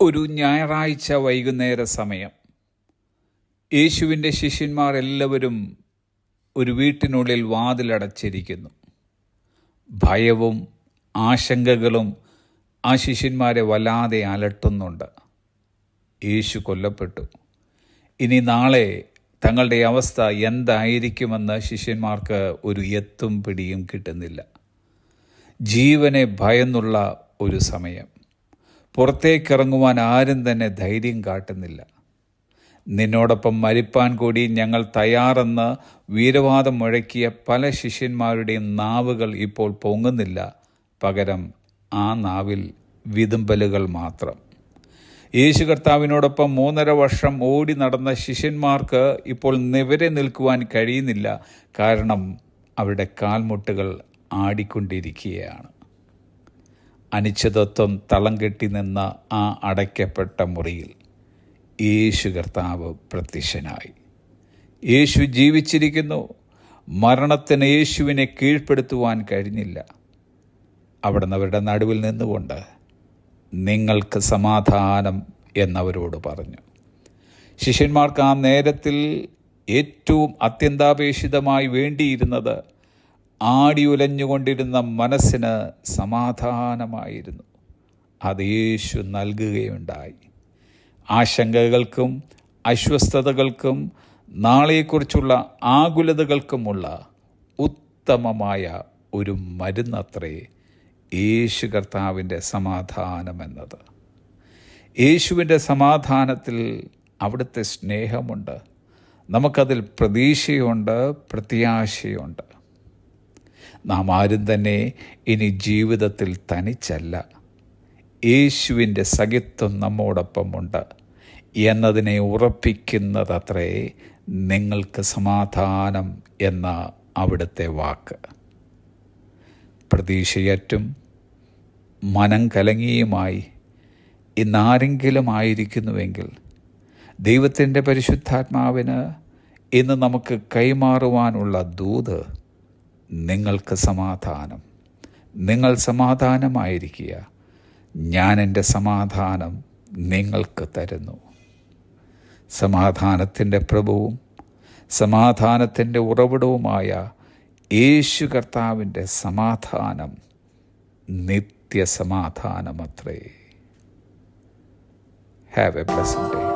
ഒരു ഞായറാഴ്ച വൈകുന്നേര സമയം യേശുവിൻ്റെ ശിഷ്യന്മാർ എല്ലാവരും ഒരു വീട്ടിനുള്ളിൽ വാതിലടച്ചിരിക്കുന്നു. ഭയവും ആശങ്കകളും ആ ശിഷ്യന്മാരെ വല്ലാതെ അലട്ടുന്നുണ്ട്. യേശു കൊല്ലപ്പെട്ടു. ഇനി നാളെ തങ്ങളുടെ അവസ്ഥ എന്തായിരിക്കുമെന്ന് ശിഷ്യന്മാർക്ക് ഒരു എത്തും പിടിയും കിട്ടുന്നില്ല. ജീവനെ ഭയന്നുള്ള ഒരു സമയം. പുറത്തേക്കിറങ്ങുവാൻ ആരും തന്നെ ധൈര്യം കാട്ടുന്നില്ല. നിന്നോടൊപ്പം മരിപ്പാൻ കൂടി ഞങ്ങൾ തയ്യാറെന്ന് വീരവാദം മുഴക്കിയ പല ശിഷ്യന്മാരുടെയും നാവുകൾ ഇപ്പോൾ പൊങ്ങുന്നില്ല. പകരം ആ നാവിൽ വിതുമ്പലുകൾ മാത്രം. യേശു കർത്താവിനോടൊപ്പം 3.5 വർഷം ഓടി നടന്ന ശിഷ്യന്മാർക്ക് ഇപ്പോൾ നിവരെ നിൽക്കുവാൻ കഴിയുന്നില്ല. കാരണം അവരുടെ കാൽമുട്ടുകൾ ആടിക്കൊണ്ടിരിക്കുകയാണ്. അനിശ്ചിതത്വം തളം കെട്ടി നിന്ന ആ അടയ്ക്കപ്പെട്ട മുറിയിൽ യേശു കർത്താവ് പ്രത്യക്ഷനായി. യേശു ജീവിച്ചിരിക്കുന്നു. മരണത്തിന് യേശുവിനെ കീഴ്പ്പെടുത്തുവാൻ കഴിഞ്ഞില്ല. അവിടുന്ന് അവരുടെ നടുവിൽ നിന്നുകൊണ്ട് നിങ്ങൾക്ക് സമാധാനം എന്നവരോട് പറഞ്ഞു. ശിഷ്യന്മാർക്ക് ആ നേരത്തിൽ ഏറ്റവും അത്യന്താപേക്ഷിതമായി വേണ്ടിയിരുന്നത് ആടിയുലഞ്ഞുകൊണ്ടിരുന്ന മനസ്സിന് സമാധാനമായിരുന്നു. അത് യേശു നൽകുകയുണ്ടായി. ആശങ്കകൾക്കും അസ്വസ്ഥതകൾക്കും നാളെക്കുറിച്ചുള്ള ആകുലതകൾക്കുമുള്ള ഉത്തമമായ ഒരു മരുന്നത്രേ യേശു കർത്താവിൻ്റെ സമാധാനമെന്നത്. യേശുവിൻ്റെ സമാധാനത്തിൽ അവിടുത്തെ സ്നേഹമുണ്ട്. നമുക്കതിൽ പ്രതീക്ഷയുണ്ട്, പ്രത്യാശയുണ്ട്. നാം ആരും തന്നെ ഇനി ജീവിതത്തിൽ തനിച്ചല്ല. യേശുവിൻ്റെ സഖിത്വം നമ്മോടൊപ്പമുണ്ട് എന്നതിനെ ഉറപ്പിക്കുന്നതത്രേ നിങ്ങൾക്ക് സമാധാനം എന്ന അവിടുത്തെ വാക്ക്. പ്രതീക്ഷയറ്റും മനം കലങ്ങിയുമായി ഇന്നാരെങ്കിലും ആയിരിക്കുന്നുവെങ്കിൽ ദൈവത്തിൻ്റെ പരിശുദ്ധാത്മാവിന് ഇന്ന് നമുക്ക് കൈമാറുവാനുള്ള ദൂത്, നിങ്ങൾക്ക് സമാധാനം, നിങ്ങൾ സമാധാനമായിരിക്കുക, ഞാൻ എൻ്റെ സമാധാനം നിങ്ങൾക്ക് തരുന്നു. സമാധാനത്തിൻ്റെ പ്രഭുവും സമാധാനത്തിൻ്റെ ഉറവിടവുമായ യേശു കർത്താവിൻ്റെ സമാധാനം നിത്യസമാധാനമത്രേ. Have a blessed day.